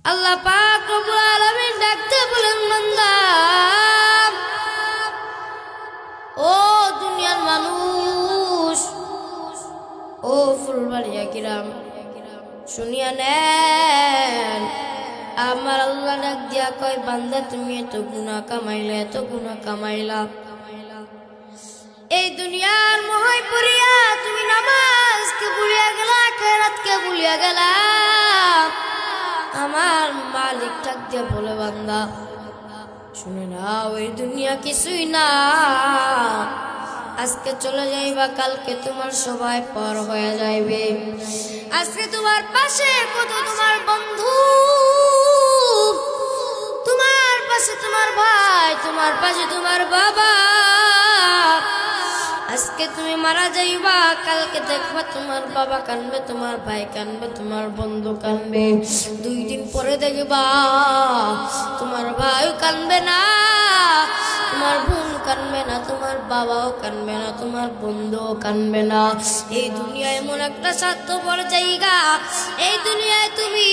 আল্লাহ পাক রব্বুল আলামিন ডাকতে বলেন, বান্দা ও দুনিয়ার মানুষ, ও ফুলবাড়িয়া কিরাম, শুনিয়া নেন। আমার আল্লাহ ডাক দিয়া কয়, বান্দা তুমি এত গুনাহ কামাইলা, এত গুনাহ কামাইলা, এই দুনিয়ার মোহে পড়িয়া তুমি নামাজকে ভুলিয়া গেলা, খেরাতকে ভুলিয়া গেলা। আমার মালিক ডাক দিয়া বলে, বান্দা শুনে নাও, এই দুনিয়া কিছুই না। আজকে চলে যাইবা, কালকে তোমার সবাই পর হয়ে যাইবে। আজকে তোমার পাশে কত তোমার বন্ধু, তোমার পাশে তোমার ভাই, তোমার পাশে তোমার বাবা। আজকে তুমি মারা যাইবা, কালকে দেখবা তোমার বাবা কানবে, তোমার ভাই কানবে, তোমার বন্ধু কানবে। 2 দিন পরে দেখবা তোমার ভাইও কানবে না, তোমার বোন কানবে না, তোমার বাবাও কানবে না, তোমার বন্ধুও কানবে না। এই দুনিয়া এমন একটা স্বার্থপর জায়গা। এই দুনিয়ায় তুমি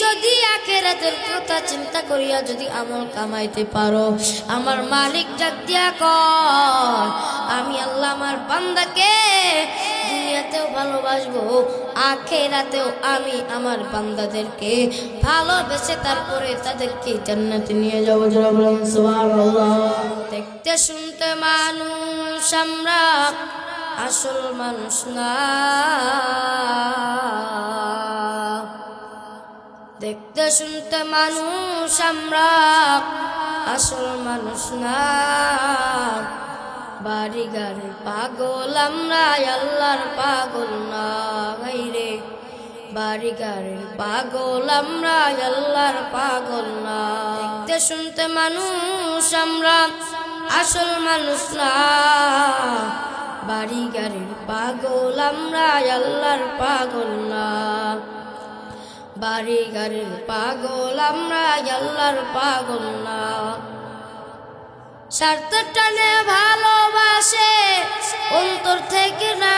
যদি আখিরাতের কথা চিন্তা করিয়া যদি আমল কামাইতে পারো, আমার মালিক ডাক দিয়া কয়, আমি আল্লাহ আমার বান্দাকে দুনিয়াতেও ভালোবাসবো, আখিরাতেও আমি আমার বান্দাদেরকে ভালোবেসে তারপরে তাদেরকে জান্নাতে নিয়ে যাবো। যারা বলেন সুবহানাল্লাহ। দেখতে শুনতে মানুষ আমরা, আসল মানুষ না। দেখতে শুনতে মানুষ আমরা, আসল মানুষ না। বাড়ি গাড়ি পাগল আমরা, আল্লাহর পাগল না। রে বাড়ি গাড়ি পাগল আমরা, আল্লাহর পাগল না। দেখতে শুনতে মানুষ আমরা, আসল মানুষ না। বাড়ি গাড়ির পাগল আমরা, আল্লাহর পাগল না। বাড়ি গাড়ির পাগল আমরা, আল্লাহর পাগল না। স্বার্থ টানে ভালোবাসে অন্তর থেকে না,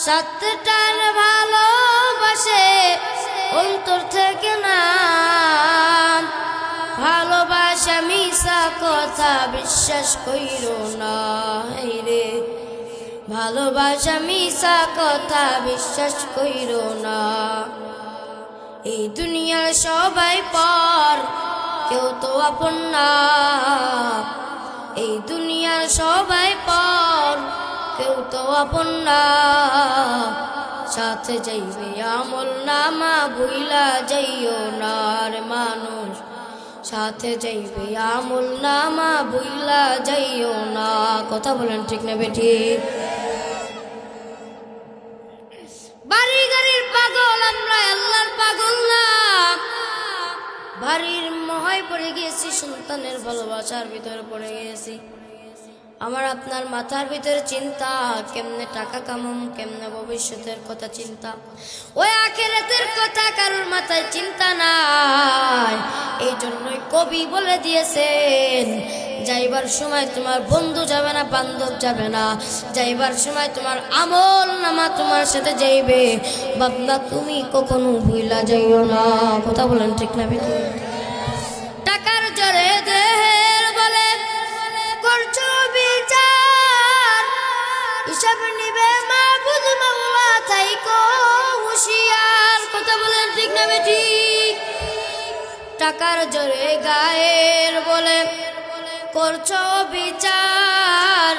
স্বার্থ টানে ভালোবাসে অন্তর থেকে না। ভালোবাসা মিছা কথা বিশ্বাস কইরো না। রে ভালোবাসা মিছা কথা বিশ্বাস কইরো না। এই দুনিয়ার সবাই পর, কেউ তো আপন না। এই দুনিয়ার সবাই পর, কেউ তো আপন না। সাথে যাইবে আমল নামা, ভুইলা যাইও না রে মানুষ। সাথে যাইবে আমল নামা, ভুইলা যাইও না। কথা বলেন ঠিক না বেঠিক? বাড়ি গাড়ির পাগল আমরা, আল্লাহর পাগল না। বাড়ির মোহে পড়ে গিয়েছি, সন্তানের ভালোবাসার ভিতরে পড়ে গিয়েছি। আমার আপনার মাথার ভিতরে চিন্তা, কেমনে টাকা কামাম, কেমনে ভবিষ্যতের কথা চিন্তা। ওই আখিরাতের কথা কারোর মাথায় চিন্তা নাই। এই জন্যই কবি বলে দিয়েছেন, যাইবার সময় তোমার বন্ধু যাবে না, বান্ধব যাবে না। যাইবার সময় তোমার আমল নামা তোমার সাথে যাইবে। বান্দা তুমি কখনো ভুইলা যাইও না। কথা বলেন ঠিক না বেটি? টাকার জোরে দেহের বলে করছো বিচার, হিসাব নিবে মাবুদ মাওলা, থাইকো হুঁশিয়ার। কথা বলেন ঠিক না বেটি? টাকার জোরে গায়ের বলে করছো বিচার,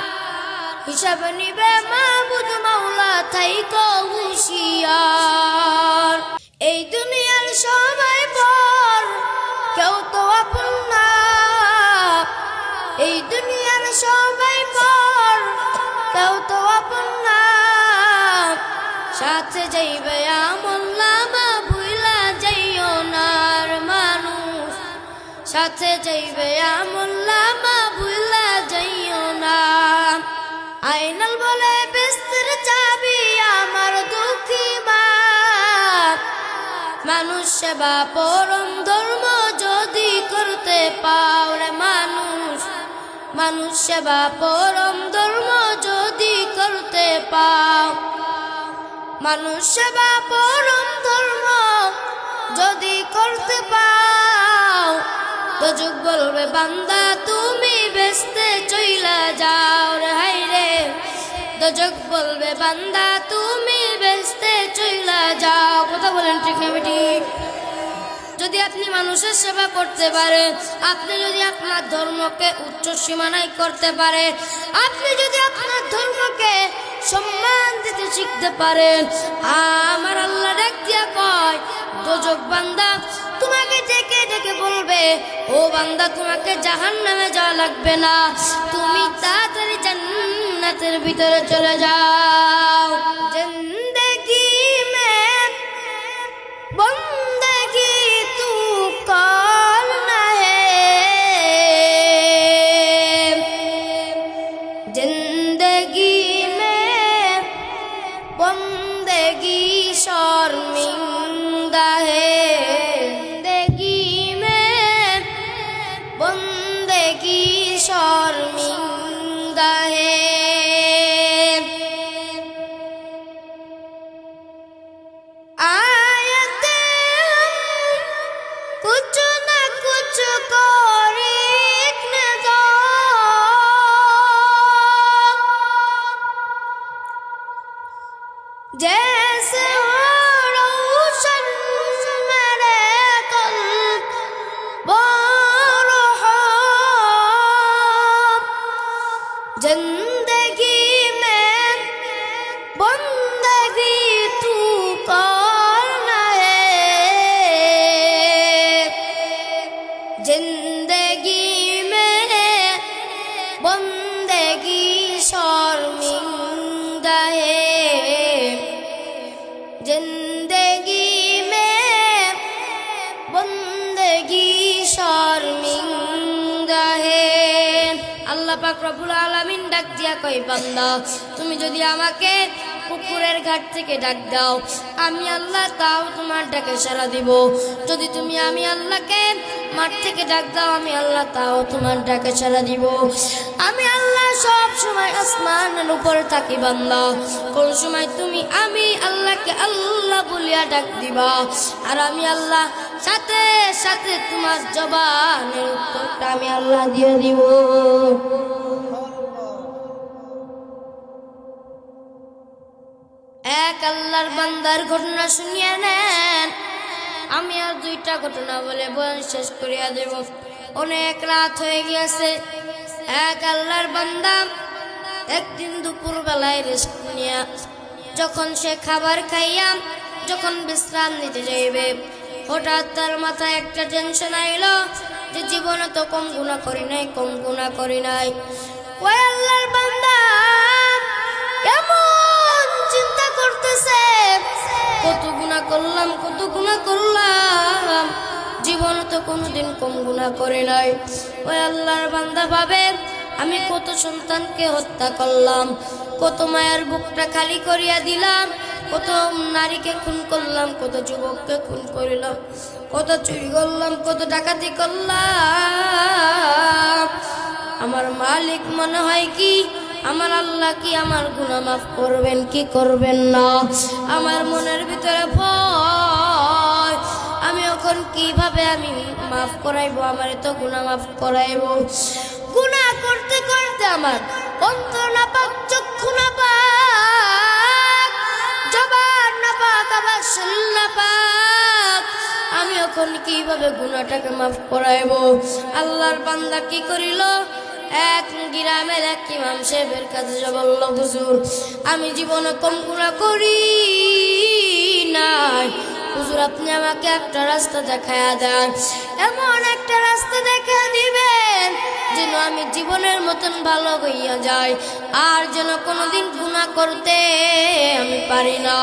হিসাব নিবে মাবুদ মাওলা, থাইকো হুঁশিয়ার। এই দুনিয়ার সবাই পর, কেউ তো আপন না। এই দুনিয়ার সবাই পর, কেউ তো আপন না। সাথে যাইবে আমল নামা, ভুইলা যাইও না রে মানুষ। সাথে যাইবে আমল নামা, ভুইলা যাইও না। আইনাল বলে বেস্তের চাবি আমার দুঃখী মা। মানুষ সেবা পরম ধর্ম যদি করতে পাও রে মানুষ। মানুষ সেবা পরম ধর্ম যদি করতে পাও। মানুষ সেবা পরম ধর্ম দোজক বলবে বান্দা তুমি বেস্তে চইলা যাও রে হাই রে। দোজক বলবে বান্দা তুমি বেস্তে চইলা যাও। কথা বলেন ঠিক না ঠিক? যদি আপনি মানুষের সেবা করতে পারেন, আপনি যদি আপনার ধর্মকে উচ্চ সীমানায় করতে পারেন, আপনি যদি আপনার ধর্মকে সম্মান দিতে শিখতে পারেন, আমার আল্লাহ ডাক দিয়া কয় দোজক বান্দা তোমাকে ডেকে ডেকে বলবে ও বান্দা তোমাকে জাহান্নামে যাওয়া লাগবে না, তুমি তাড়াতাড়ি জান্নাতের ভিতরে চলে যাও। জিন্দেগি মে বন্দেগি তু করনা হে, জিন্দেগি মে বন্দেগি শর্মিন্দা হে, জিন্দেগি মে বন্দেগি শর্মিন্দা হে। जैसे हो रोशन मेरे कल्ब बरहा, जिंदगी में बंदगी तू करना है, जिंदगी में बंदगी शर्मिंदा है, जिंदगी में बंदगी शर्मिंदा है। আল্লাহ পাক রব্বুল আলামিন ডাক দিয়া কই বান্দা তুমি যদি আমাকে পুকুরের ঘাট থেকে ডাক দাও, আমি আল্লাহ তাও তোমার ডাকে সাড়া দিব। যদি তুমি আমি আল্লাহকে মাঠ থেকে ডাক দাও, আমি আল্লাহ তাও তোমার ডাকে সাড়া দিব। আমি আল্লাহ সব সময় আসমানের উপরে থাকি বান্দা, কোন সময় তুমি আমি আল্লাহকে আল্লাহ বলিয়া ডাক দিবা, আর আমি আল্লাহ সাথে সাথে তোমার জবানের উত্তরটা আমি আল্লাহ দিয়ে দিব। এক আল্লাহর বান্দার ঘটনা শুনিয়ে নেন, আমি আর দুইটা ঘটনা বলে বয়ান শেষ করিয়া দেব, অনেক রাত হয়ে গিয়েছে। এক আল্লাহর বান্দা একদিন দুপুর বেলায় রেস্ট নিয়া যখন সে খাবার খাইয়া যখন বিশ্রাম নিতে যাইবে, হঠাৎ তার মাথায় একটা টেনশন আইলো যে জীবনে তো কম গুনাহ করি নাই, কম গুনাহ করি নাই। ওই আল্লাহর বান্দা কেমন চিন্তা করতেছে, কত গুনাহ করলাম, কত গুনাহ করলাম, জীবনে তো কোনোদিন কম গুনাহ করে নাই। ওই আল্লাহর বান্দা ভাবে আমি কত সন্তানকে হত্যা করলাম, কত মায়ের বুকটা খালি করিয়া দিলাম, কত নারীকে খুন করলাম, কত যুবককে খুন করিলাম, কত চুরি করলাম, কত ডাকাতি করলাম। আমার মালিক মনে হয় কি, আমার আল্লাহ কি আমার গুনাহ মাফ করবেন কি করবেন না? আমার মনের ভিতরে ভয়, আমি এখন কিভাবে আমি মাফ করাইবো, আমার তো গুনাহ মাফ করাইবো। গুনাহ করতে করতে আমার অন্তর না পাক, চক্ষু না পাক, জবান না পাক, আবার শরীর না পাক, আমি এখন কিভাবে গুনাহটাকে মাফ করাইবো? আল্লাহর বান্দা কি করিল, এক গ্রামের এক ইমাম সাহেবের কাছে বলল, হুজুর আমি জীবনে কম গুনাহ করি নাই, হুজুর আপনি আমাকে একটা রাস্তা দেখায়া দেন, এমন একটা রাস্তা দেখা দিবেন যেন আমি জীবনের মতন ভালো হইয়া যাই, আর যেন কোনোদিন গুনাহ করতে আমি পারি না।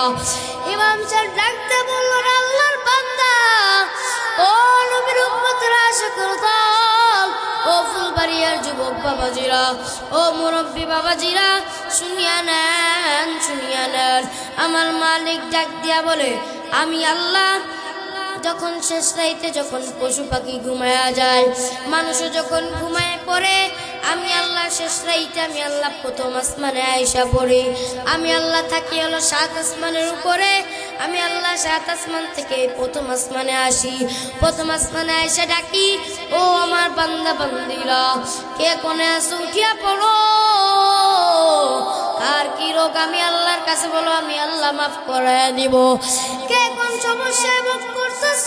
ইমাম সাহেব ডাকতে বললেন, আল্লাহর বান্দা, ও নবীর উম্মতরা, আশিকুর দল, ও ফুলবাড়িয়ার যুবক বাবাজিরা, ও মুরব্বী বাবাজিরা, শুনিয়া নেন, শুনিয়া নেন। আমার মালিক ডাক দিয়া বলে, আমি আল্লাহ যখন শেষ রাইতে যখন পশু পাখি ঘুমায়া যায়, মানুষও যখন ঘুমায় পড়ে, আমি আল্লাহ শেষ রাইতে আমি আল্লাহ প্রথম আসমানে আয়েশা পড়ি। আমি আল্লাহ থাকি হলো 7 আসমানের উপরে, আমি আল্লাহ সাত আসমান থেকে প্রথম আসমানে আসি, প্রথম আসমানে এসে ডাকি, ও আমার বান্দা বান্দিরা, কে কোনে আসো উঠিয়া পড়ো। আর কি রোগ আমি আল্লাহর কাছে বলো, আমি আল্লাহ মাফ করে দিব। কে কোন সমস্যায় ভোগ করতেছ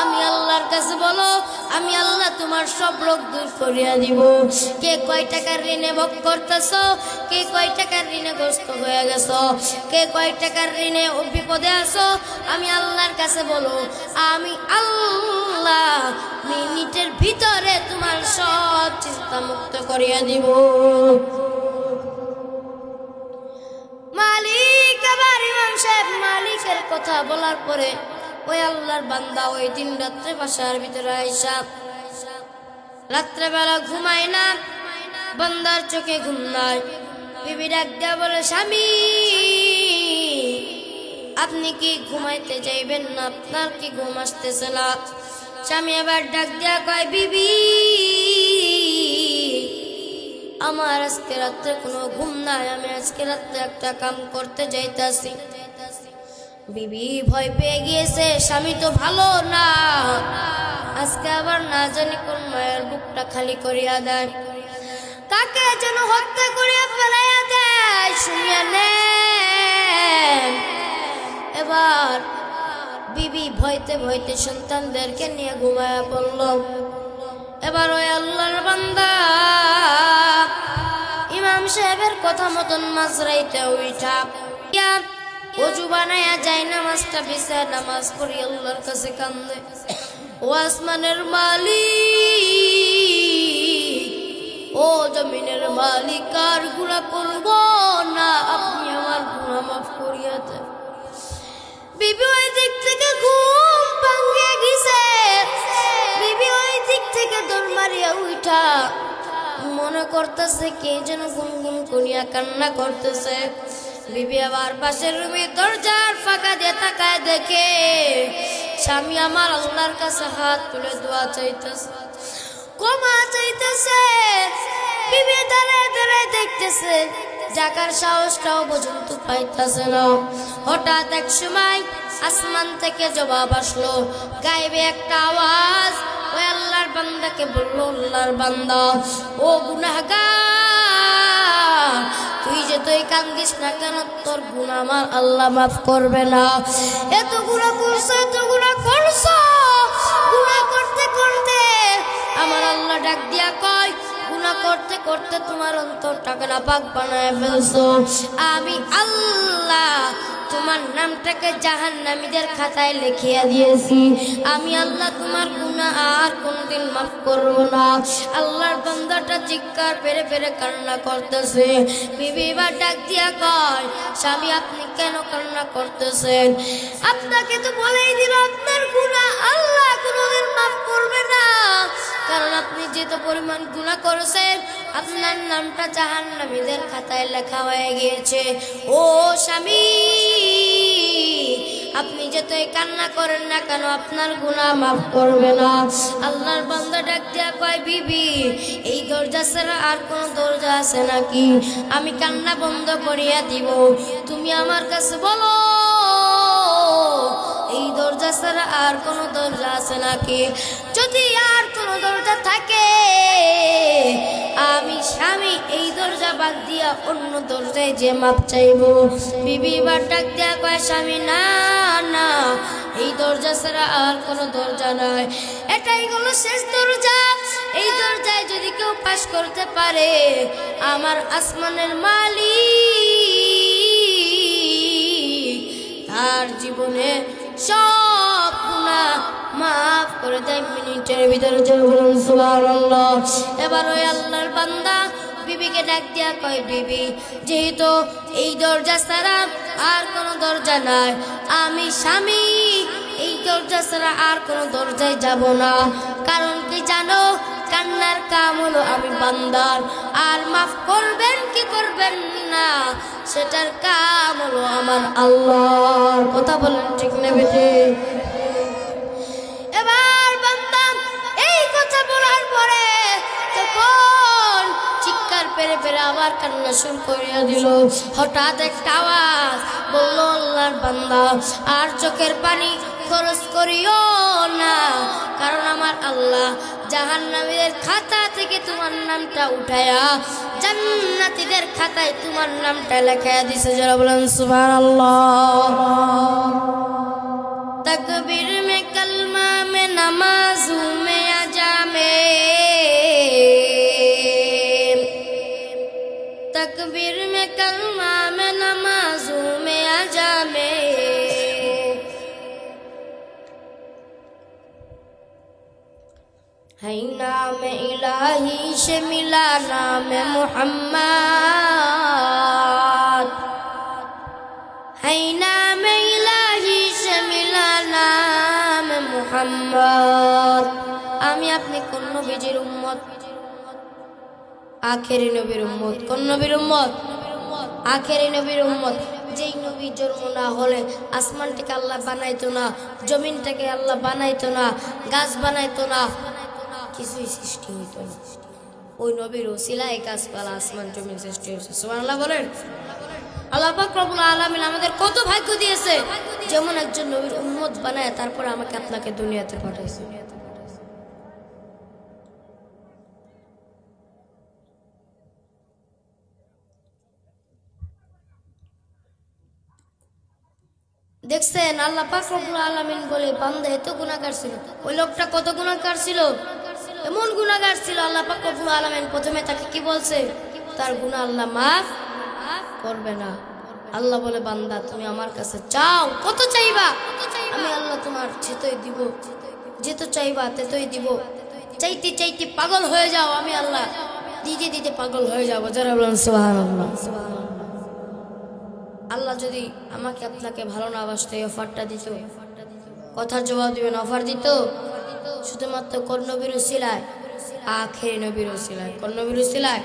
আমি আল্লাহর কাছে বলো, আমি আল্লাহ তোমার সব রোগ দূর করিয়া দিব। কে কয় টাকার ঋণে ভোগ করতেছ, কে কয় টাকার ঋণে গ্রস্ত হয়ে গেছ, কে কয় টাকার ঋণে বিপদে আছো, আমি আল্লাহর কাছে বলো, আমি আল্লাহ মিনিটের ভিতরে তোমার সব চিন্তা মুক্ত করিয়া দিব। মালিক আবার ইমাম সাহেব মালিকের কথা বলার পরে ওই আল্লাহর বান্দা ওই দিন রাত্রে বাসার ভিতরে আইসা রাত্রেবেলা ঘুমায় না, বান্দার চোখে ঘুম নাই। বিবি ডাক দেয়া বলে, স্বামী আপনি কি ঘুমাইতে যাইবেন না, আপনার কি ঘুম আসতেছে না? স্বামী আবার ডাক দেয়া কয়, বিবি আমার আজকে রাত্রে কোনো ঘুম নাই, আমি আজকে রাত্রে একটা কাম করতে যাইতাছি। বিবি ভয় পেয়ে গিয়েছে, স্বামী তো ভালো না, আজকে আবার না জানি কোন মায়ের বুকটা খালি করিয়া দেয়, তাকে যেন হত্যা করিয়া ফেলাইয়া দেয়। শুনিয়া নেন। এবার বিবি ভয়তে ভয়তে সন্তানদেরকে নিয়ে ঘুমায়া পড়ল। এবার ওই আল্লাহর বান্দা ইমাম সাহেবের কথা মতন মাঝরাইতে উঠা অজু বানায়া যায়, নামাজটা বিছায় নামাজ পড়ি আল্লাহর কাছে কান্দে, ও আসমানের মালিক, ও জমিনের মালিক, আর গুনাহ করব না, আপনি আমার গুনাহ মাফ করিয়া দেন। বিবি ওই দিক থেকে ঘুম ভাঙিয়া গেছে, বিবি ওই দিক থেকে দৌড় মারিয়া উঠা মনে করতেছে কে যেন গুম গুম করিয়া কান্না করতেছে। বিবি আবার পাশের রুমে দরজার ফাঁকা দিয়ে তাকায়, দেখে স্বামী আমার আল্লাহর কাছে হাত তুলে দোয়া চাইতেছে, ক্ষমা চাইতেছে। বিবি দাঁড়ায় দাঁড়ায় দেখতেছে, জাগার সাহসটাও পর্যন্ত পাইতেছে না। হঠাৎ এক সময় আসমান থেকে জবাব আসলো, গায়েবে একটা আওয়াজ ওই আল্লাহর বান্দাকে বললো, আল্লাহর বান্দা ও গুনাহগার, তুই যে তুই কান্দিস না কেন, তোর গুনাহ আমার আল্লাহ মাফ করবে না। এত গুনাহ করছো, এত গুনাহ করছো, গুনাহ করতে করতে আমার আল্লাহ ডাক দিয়া কয়, গুনাহ করতে করতে তোমার অন্তরটাকে নাপাক বানায় ফেলছো, আমি আল্লাহ তোমার নামটাকে জাহান্নামীদের খাতায় লিখিয়া দিয়েছি, আমি আল্লাহ তোমার গুনাহ আর কোনদিন মাফ করব না। আল্লাহর বান্দাটা চিৎকার পেরে পেরে কান্না করতেছে। বিবি এবার ডাক দিয়া কয়, স্বামী আপনি কেন কান্না করতেছেন? আপনাকে তো বলেই দিল আপনার গুনাহ আল্লাহ কোনদিন মাফ করবে না, কারণ আপনি যেত পরিমাণ গুনাহ করেছেন আপনার নামটা জাহান্নামীদের খাতায় লেখা হয়ে গিয়েছে। ও স্বামী আপনি যতই কান্না করেন না কেন আপনার গুনাহ মাফ করবে না। আল্লাহর বান্দা ডাক দিয়া কয়, বিবি এই দরজা ছাড়া আর কোন দরজা আছে নাকি? আমি কান্না বন্ধ করিয়া দিব, তুমি আমার কাছে বলো এই দরজা ছাড়া আর কোন দরজা আছে নাকি? যদি আর কোন দরজা থাকে আমি স্বামী এই দরজা বাদ দিয়া অন্য দরজায় যে মাপ চাইব। বিবি এবার ডাক দিয়া কয়, স্বামী না না, এই দরজা ছাড়া আর কোনো দরজা নাই, এটাই হলো শেষ দরজা। এই দরজায় যদি কেউ পাস করতে পারে আমার আসমানের মালিক তার জীবনে সব গুনাহ মাফ করে দেয় মিনিটের ভিতরে। সুবহানাল্লাহ। এবার ওই আল্লাহর বান্দা বিবিকে ডাক দিয়া কয়, বিবি যেহেতু এই দরজা ছাড়া আর কোনো দরজা নাই, আমি স্বামী এই দরজা ছাড়া আর কোনো দরজায় যাব না। কারণ কি জানো, কান্নার কাম হলো আমি বান্দার, আর মাফ করবেন কি করবেন না সেটার কাম হলো আমার আল্লাহর। কথা বলেন ঠিক না বেটে? এবার বান্দা এই কথা বলার পরে তখন চিৎকার পেরে পেরে আবার কান্না শুরু করিয়া দিল। হঠাৎ একটা আওয়াজ বলল, আল্লাহর বান্দা আর চোখের পানি খরচ করিও না, কারণ আমার আল্লাহ জাহান্নামীদের খাতা থেকে তোমার নামটা উঠায়া জান্নাতীদের খাতায় তোমার নামটা লেখায়া দিছে। যারা বলেন সুবহানাল্লাহ। तकबीर में कलमा में नमाजू में आजा में, तकबीर में कलमा में नमाजू में आजा में, है नाम इलाही से मिला नाम मोहम्मद, है नाम इलाही से मिला नाम मोहम्मद। আমি আপনি কোন নবীজির উম্মত? আখেরি নবীর উম্মত। কোন নবীর উম্মত? আখেরি নবীর উম্মত। যেই নবী জন্ম না হলে আসমানটাকে আল্লাহ বানাইতো না, জমিনটাকে আল্লাহ বানাইতো না, গাছ বানাইতো না, কিছুই সৃষ্টি হইতো না। ওই নবীর ওসিলায় গাছপালা আসমান জমিন সৃষ্টি হয়েছে। সুবহানাল্লাহ বলেন। আল্লাহ পাক রব্বুল আলামিন আমাদের কত ভাগ্য দিয়েছে, যেমন একজন নবীর উম্মত বানায় তারপর আমাকে আপনাকে দুনিয়াতে পাঠাইছে। দেখছেন আল্লাহ পাক রব্বুল আলামিন বলে বান্দা এত গুনাহগার ছিল। ওই লোকটা কত গুনাহগার ছিল, এমন গুনাহগার ছিল। আল্লাহ পাক রব্বুল আলামিন প্রথমে তাকে কি বলছে? তার গুনাহ আল্লাহ মাফ করবে না। আল্লাহ বলে, বান্দা তুমি আমার কাছে চাও, কত চাইবা? আমি আল্লাহ তোমার যেতই দিব, যেত চাইবা তেতই দিব। চাইতে চাইতে পাগল হয়ে যাও, আমি আল্লাহ দিতে দিতে পাগল হয়ে যাবো। যারা বলেন সুবহানাল্লাহ। আল্লাহ যদি আমাকে আপনাকে ভালো না বাসতো, এই অফারটা দিত, কথার জবাব দিবেন, অফার দিত শুধুমাত্র কোন নবীর উসিলায়? আখেরি নবীর উসিলায়। কোন নবীর উসিলায়?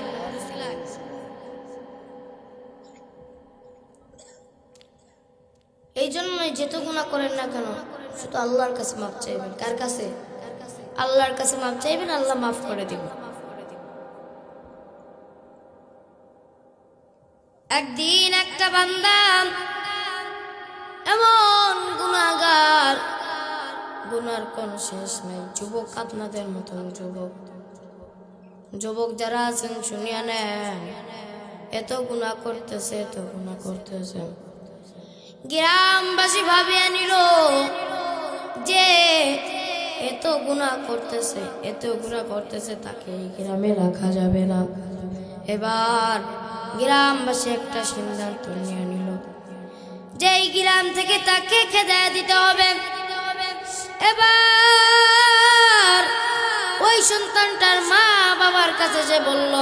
এই জন্যই যেত গুনাহ করেন না কেন, শুধু আল্লাহর কাছে মাফ চাইবেন। কার কাছে? আল্লাহর কাছে মাফ চাইবেন, আল্লাহ মাফ করে দিবেন। একদিন একটা বান্দা এমন গুনাহগার, গুনার কোন শেষ নাই। যুবক, আপনাদের মতন যুবক যারা আছেন শুনিয়া নেন, এত গুনাহ করতেছে, এত গুনাহ করতেছে। গ্রামবাসী ভাবিয়া নিল যে এত গুনাহ করতেছে, এত গুনাহ করতেছে, তাকে এই গ্রামে রাখা যাবে না। এবার গ্রামবাসী একটা সিদ্ধান্ত নিয়ে নিল যে এই গ্রাম থেকে তাকে খেদায়া দিতে হবে। এবার ওই সন্তানটার মা বাবার কাছে যে বলল,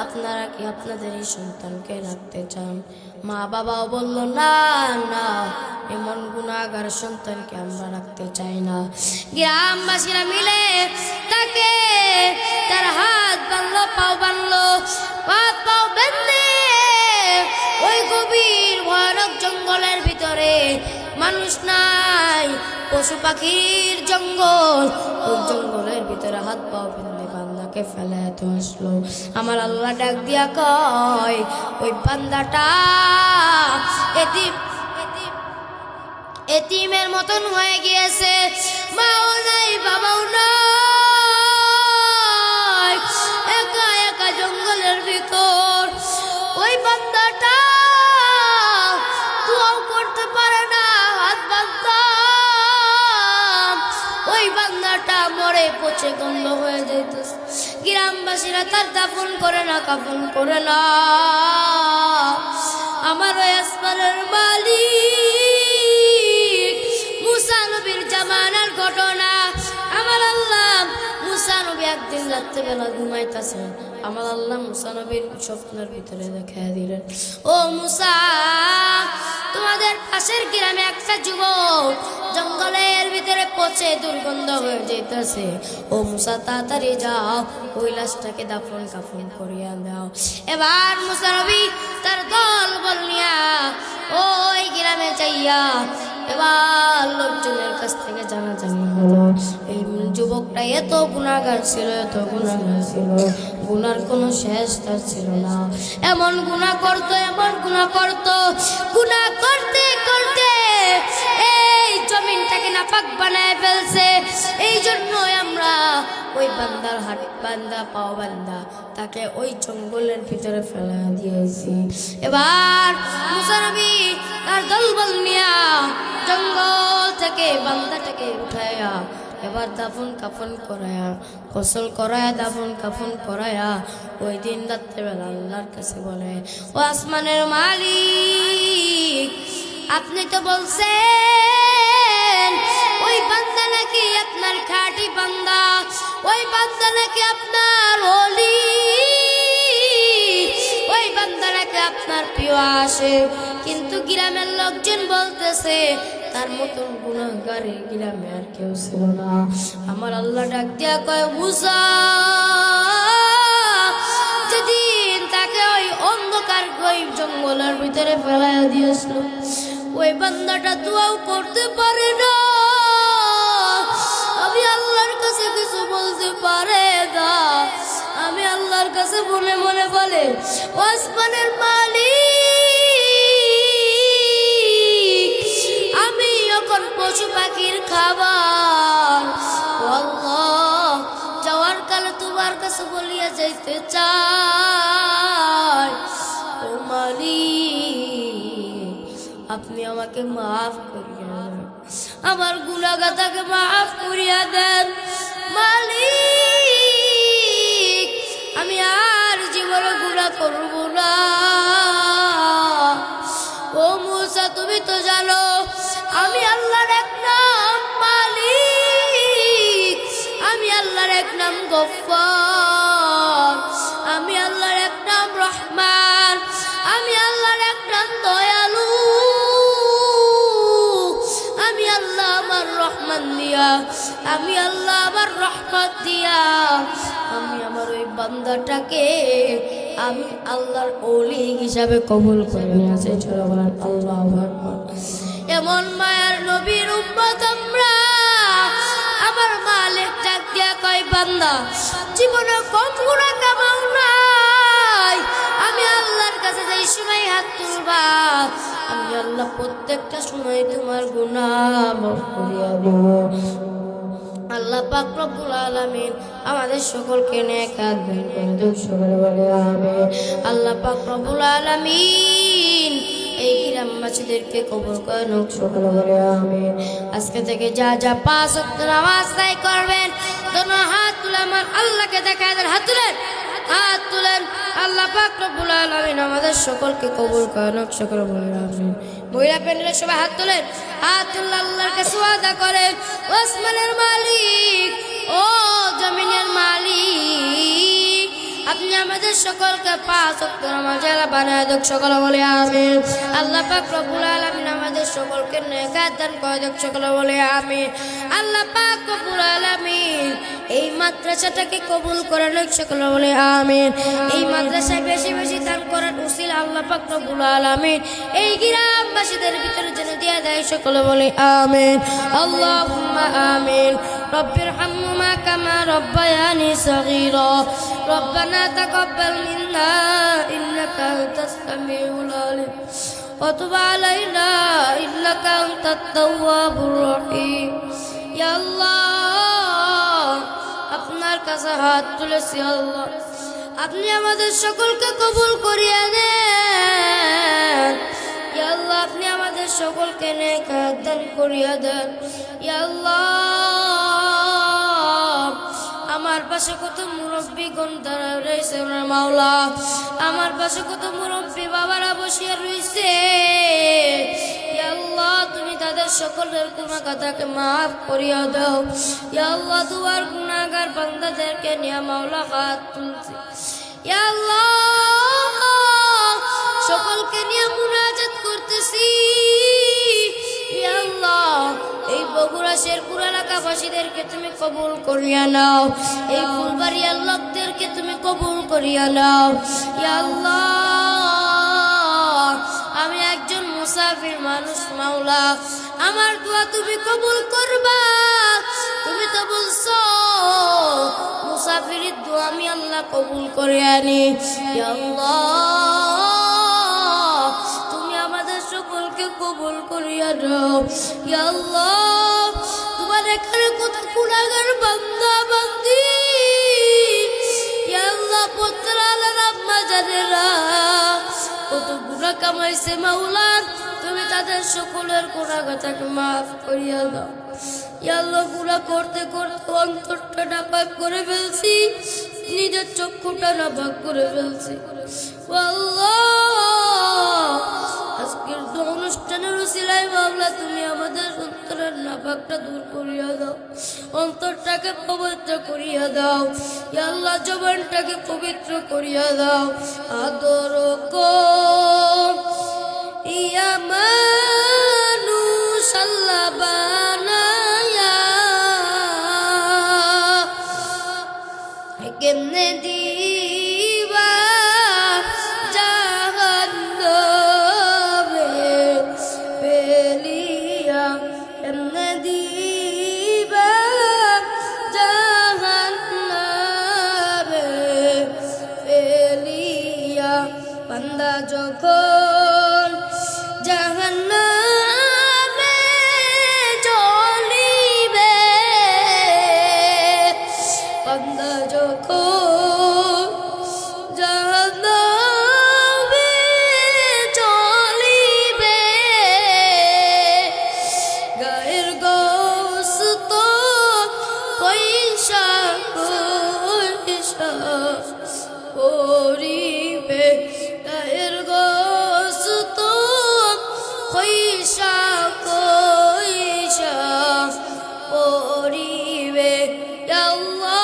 আপনারা কি আপনাদের এই সন্তানকে রাখতে চান? মা বাবাও বলল, না না, এমন গুনাহগার সন্তানকে আমরা রাখতে চাই না। গ্রামবাসীরা মিলে তাকে তার হাত বাঁধলো, পাও বাঁধলো, হাত পাও বেঁধে ওই গভীর ভয়ানক জঙ্গলের ভিতরে, মানুষ নাই, পশু পাখির জঙ্গল, ওই জঙ্গলের ভিতরে হাত পাও বেঁধে বান্দাকে ফেলে তো আসলো। আমার আল্লাহ ডাক দিয়া কয়, ওই বান্দাটা এতিমের মতন হয়ে গিয়েছে, মাও নাই, বাবাও নাই, একা একা জঙ্গলের ভিতর। ওই বান্দাটা দুয়াও করতে পারে না, হাত বান্দা, ওই বান্দাটা মরে পচে গন্ধ হয়ে যেতেছে। গ্রামবাসীরা তার দাফন করে না, কাফন করে না। আমার ওই আসমানের মালিক মুসা নবীর জামানার ঘটনা। আমার আল্লাহ মুসা নবী একদিন রাত্রেবেলা ঘুমাইতেছেন, আমার আল্লাহ মুসা নবীর স্বপ্নের ভিতরে দেখায় দিলেন, ও মুসা, তোমাদের পাশের গ্রামে একটা যুবক জঙ্গলের ভিতরে পচে দুর্গন্ধ হয়ে যেতেছে। ও মুসা, তাড়াতাড়ি যাও, ওই লাশটাকে দাফন কাফন করিয়া দাও। এবার মুসা নবী তার দল বল নিয়া ওই গ্রামে যাইয়া এবার লোকজনের কাছ থেকে জানাজানি হলো, এই যুবক যুবকটা এত গুনাহগার ছিল, এত গুনাহগার ছিল, গুনার কোনো শেষ তার ছিল না। এমন গুনাহ করতো, এমন গুনাহ করতো, গুনাহ করতে করতে এই জমিনটাকে নাপাক বানায় ফেলছে। এই জন্যই আমরা ওই বান্দার হাত বান্দা পাও বান্দা তাকে ওই জঙ্গলের ভিতরে ফেলা দিয়েছি। এবার মুসা নবী তার দলবল নিয়া জঙ্গল থেকে বান্দাটাকে উঠায়া এবার দাফন কাফন করায়া, গোসল করায়া, দাফন কাফন করায়া ওই দিন রাত্রেবেলা আল্লাহর কাছে বলে, ও আসমানের মালিক, আপনি তো বলছেন ওই বান্দা নাকি আপনার খাঁটি বান্দা, ওই বান্দা নাকি আপনার ওলি, ওই বান্দা নাকি আপনার প্রিয় আসে। কিন্তু গ্রামের লোকজন বলতেছে তার মতন গুনাহগার এই গ্রামে আর কেউ ছিল না। আমার আল্লাহ ডাক দিয়া কয়, মুসা, যেদিন তাকে ওই অন্ধকার ওই জঙ্গলের ভিতরে ফেলাইয়া দিয়েছিল, ওই বান্দাটা দোয়াও করতে পারে না, আমি আল্লাহর কাছে কিছু বলতে পারে না। আমি আল্লাহর কাছে মনে মনে বলে, ও আসমানের মালিক, আমি এখন পশু পাখির খাবার, ও আল্লাহ, যাওয়ার কালে তোমার কাছে বলিয়া যাইতে চাই, ও মালিক, আপনি আমাকে মাফ করিয়া দেন, আমার গুনাহগাতাকে মাফ করিয়া দেন। মালিক, আমি আর জীবনে গুনাহ করব না। ও মুসা, তুমি তো জানো আমি আল্লাহর এক নাম মালিক, আমি আল্লাহর এক নাম গফফার, আমি আল্লাহর এক নাম রহমান, আমি আল্লাহর এক নাম দয়ালু, আমি আল্লাহ আমার রহমান দিয়া, আমি আল্লাহ আমার রহমত দিয়া আমি আমার ওই বান্দাটাকে আমি আল্লাহর ওলি হিসাবে কবুল করে নিয়েছি। আল্লাহু আকবার। এমন মায়ার নবীর উম্মত আমরা। আমার মালিক ডাক দিয়া কয়, বান্দা, জীবনে কম গুনাহ কামাও নাই, আমি আল্লাহর কাছে যেই সময় হাত তুলবা আমি আল্লাহ প্রত্যেকটা সময় তোমার গুনাহ মাফ করিয়া দেব। আল্লাহ পাক রব্বুল আলামিন আমাদের সকলকে নেক হাত দান করে দেন, সকলে বলে আমিন। আল্লাহ পাক রব্বুল আলামিন এই গ্রামবাসীদেরকে কবুল করেন, সকলে বলে আমিন। আজকে থেকে যা যা 5 ওয়াক্ত নামাজ আদায় করবেন, দোনো হাত তুলে আমার আল্লাহকে দেখায় দেন, হাত তুলেন, হাত তুলেন। আল্লাহ পাক রব্বুল আলামিন আমাদের সকলকে কবুল করেন, সকলে বলে আমিন। মহিলা প্যান্ডেলে সবাই হাত তোলেন, হাত তুলে আল্লাহর কাছে ওয়াদা করেন, ও আসমানের মালিক, ও জমিনের মালিক, আপনি আমাদের সকলকে 5 ওয়াক্ত নামাজের বানায় দেন, সকলে বলে আমিন। আল্লাহ পাক রব্বুল আলামিন আমাদের সকলকে নেক হাত দান করে দেন, সকলে বলে আমিন। আল্লাহ পাক রব্বুল আলামিন এই মাদ্রাসাটাকে কবুল করেন, সকলে বলে আমিন। এই মাদ্রাসায় বেশি বেশি দান করার উসিলা আল্লাহ পাক রব্বুল আলামিন এই গ্রামবাসীদের ভিতরে যেন দিয়ে দেয়, সকলে বলে আমিন। আল্লাহুম্মা আমিন। রব্বির হামহুমা কামা রব্বায়ানি সগীরা। রব্বানা তাকাব্বাল মিন্না ইন্নাকা আনতাস সামিউল আলিম ওয়া তুব আলাইনা ইন্নাকা আনতাত তাওয়াবুর রহিম। ইয়া আল্লাহ, আপনার কাছে হাত তুলেছি আল্লাহ, আপনি আমাদের সকলকে কবুল করিয়া নেন। ইয়া আল্লাহ, আপনি আমাদের সকলকে নেক হাত দান করিয়া দেন। ইয়া আল্লাহ, আমার পাশে কত মুরব্বীগণ দাঁড়া রয়েছে ওনার মাওলা, আমার পাশে কত মুরব্বী বাবারা বসিয়া রয়েছে। ইয়া আল্লাহ, তুমি তাদের সকলের গুনাহগাতাকে মাফ করিয়া দাও। ইয়া আল্লাহ, দুয়ার গুনাহগার বান্দাদেরকে নিয়ে মাওলা হাত তুলছি। ইয়া আল্লাহ, সকলকে নিয়ে মুনাজাত করতেছি। ইয়া আল্লাহ, এই বগুড়া শেরপুর এলাকাবাসীদেরকে তুমি কবুল করিয়া নাও, এই ফুলবাড়িয়ার লোকদেরকে তুমি কবুল করিয়া নাও। ইয়া আল্লাহ, আমি একজন মুসাফির মানুষ মাওলা, আমার দোয়া তুমি কবুল করবা। তুমি তো বলছো এই দোয়া আমি আল্লাহ কবুল করে আনি। ইয়া আল্লাহ তুমি আমাদের সকলকে কবুল করিয়া দাও। ইয়া আল্লাহ তোমার এখানে কত গুনাহগার বান্দা বান্দি, ইয়া আল্লাহ পুত্র আলার আম্মা জানেরা কত গুনাহ কামাইছে মাওলা, তুমি তাদের সকলের গুনাহটাকে মাফ করিয়া দাও। ইয়া আল্লাহ গুনাহ করতে করতে অন্তরটা নাপাক করে ফেলছি, নিজের চক্ষুটা নাপাক করে ফেলছি। ও আল্লাহ আজকের অনুষ্ঠানের উসিলায় মাওলা তুমি আমাদের অন্তরের নাপাকটা দূর করিয়া দাও, অন্তরটাকে পবিত্র করিয়া দাও। ইয়া আল্লাহ জবানটাকে পবিত্র করিয়া দাও। আদর কর ইয়া মানুষ আল্লাহ বানায়া, কেমনে দিবা জাহান্নামে ফেলিয়া, কেমনে দিবা জাহান্নামে ফেলিয়া। বান্দা যখন জাহান্নামে জ্বলিবে, বান্দা যখন জাহান্নামে জ্বলিবে, গায়ের গোশত পয়সা পয়সা করিবে, গায়ের গোশত পয়সা পয়সা করিবে। ইয়া আল্লাহ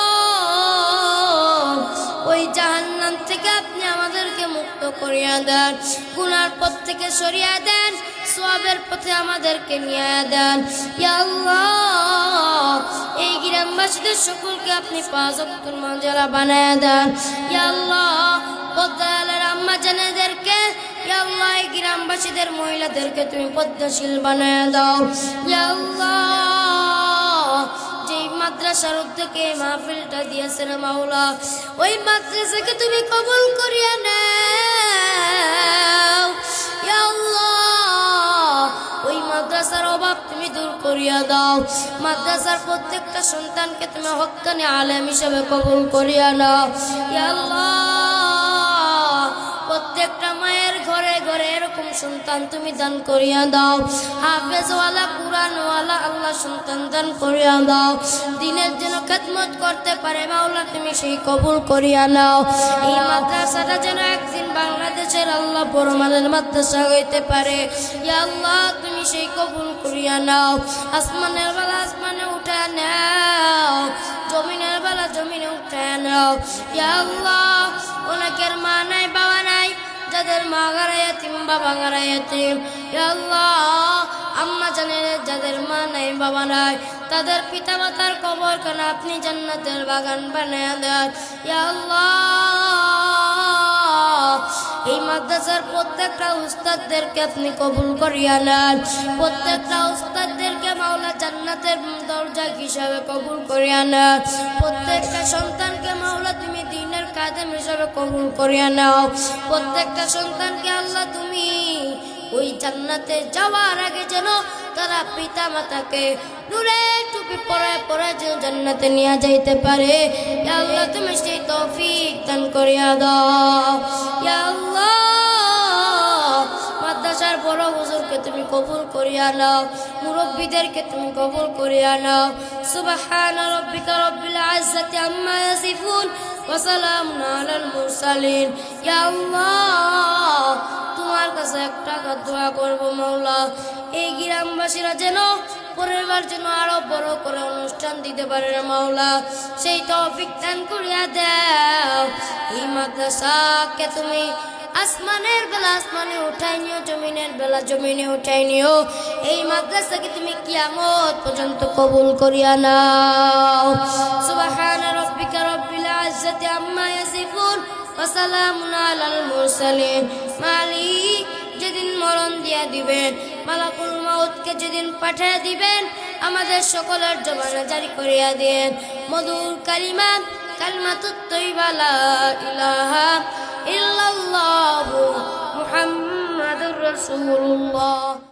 ওই জাহান্নাম থেকে আপনি আমাদেরকে মুক্ত করিয়া দেন, গুনার পথ থেকে সরিয়ে দেন, সওয়াবের পথে আমাদেরকে নিয়ে দেন। ইয়া আল্লাহ এই গ্রামবাসীদের সকলকে আপনি 5 ওয়াক্তের নামাজি বানায়া দেন। ইয়া আল্লাহ পদ্মালের আম্মা জানেদেরকে, ইয়া আল্লাহ এই গ্রামবাসীদের মহিলাদেরকে তুমি পদ্মাশীল বানায়া দাও। ইয়া আল্লাহ যেই মাদ্রাসার উদ্যোগে মাহফিলটা দিয়েছেন মাওলা, ওই মাদ্রাসাকে তুমি কবুল করিয়া নাও। ইয়া আল্লাহ ওই মাদ্রাসার অভাব তুমি দূর করিয়া দাও, মাদ্রাসার প্রত্যেকটা সন্তানকে তুমি হক্কানি আলেম হিসেবে কবুল করিয়া নাও। ইয়া আল্লাহ প্রত্যেকটা মায়ের ঘরে ঘরে এরকম সন্তান তুমি দান করিয়া দাও, হাফেজওয়ালা কুরআনওয়ালা আল্লাহ সন্তান দান করিয়া দাও, দিনের জন্য খেদমত করতে পারে মাওলা তুমি সেই কবুল করিয়া নাও। এই মাদ্রাসাটা যেন একদিন বাংলাদেশের আল্লাহ পরমানের মাদ্রাসা হইতে পারে, ইয়া আল্লাহ তুমি সেই কবুল করিয়া নাও। আসমানের বেলা আসমানে উঠা নাও, জমিনের বেলা জমিনে উঠা নাও। ইয়া আল্লাহ অনেকের মা নাই বাবা নাই, যাদের মা গারা ইয়াতিম বাবা গারা ইয়াতিম, ইয়া আল্লাহ আম্মা জানেন যাদের মা নাই বাবা নাই, তাদের পিতা মাতার কবর কেন আপনি জান্নাতের বাগান বানায়া দেন। ইয়া আল্লাহ এই মাদ্রাসার প্রত্যেকটা উস্তাদদেরকে আপনি কবুল করিয়া নেন, প্রত্যেকটা উস্তাদদেরকে মাওলা জান্নাতের দরজা হিসাবে কবুল করিয়া নেন, প্রত্যেকটা সন্তানকে মাওলা তুমি দ্বীনের খাদেম হিসাবে কবুল করিয়া নাও, প্রত্যেকটা সন্তানকে আল্লাহ তুমি ওই জান্নাতে যাওয়ার আগে যেন তারা পিতা মাতাকে নূরে টুপি পরায় পরায় যেন জান্নাতে নিয়ে যাইতে পারে। ইয়া আল্লাহ তুমি সেই তৌফিক দান করিয়া দাও। ইয়া আল্লাহ মাদ্রাসার বড় হুজুরকে তুমি কবুল করিয়া নাও, মুরব্বীদেরকে তুমি কবুল করিয়া নাও। সুবহান রাব্বিকা রাব্বিল ইজ্জাতি আম্মা ইয়াসিফুন ওয়া সালামুন আলাল মুরসালিন। ইয়া আল্লাহ তোমার কাছে একটা দোয়া করব মাওলা, এই গ্রামবাসীরা যেন পরের বার যেন আরো বড় করে অনুষ্ঠান দিতে পারে মাওলা, সেই তৌফিক দান করিয়া দাও। এই মাদ্রাসাকে তুমি আসমানের বেলা আসমানে উঠাই নিও, জমিনের বেলা জমিনে উঠাই নিও, এই মাদ্রাসাকে তুমি কিয়ামত পর্যন্ত কবুল করিয়া নাও। সুবহান রাব্বিকা রাব্বিল ইজ্জাতি আম্মা ইয়াসিফুন ওয়া সালামুন আলাল মুরসালিন। মালিক যেদিন মরণ দিয়া দিবেন, মালাকুল মাউতকে যেদিন পাঠিয়ে দিবেন, আমাদের সকলের জবানে জারি করিয়া দেন মধুর কালিমা কালিমাতুত তাইয়্যিবা লা ইলাহা ইল্লাল্লাহু মুহাম্মাদুর রাসূলুল্লাহ।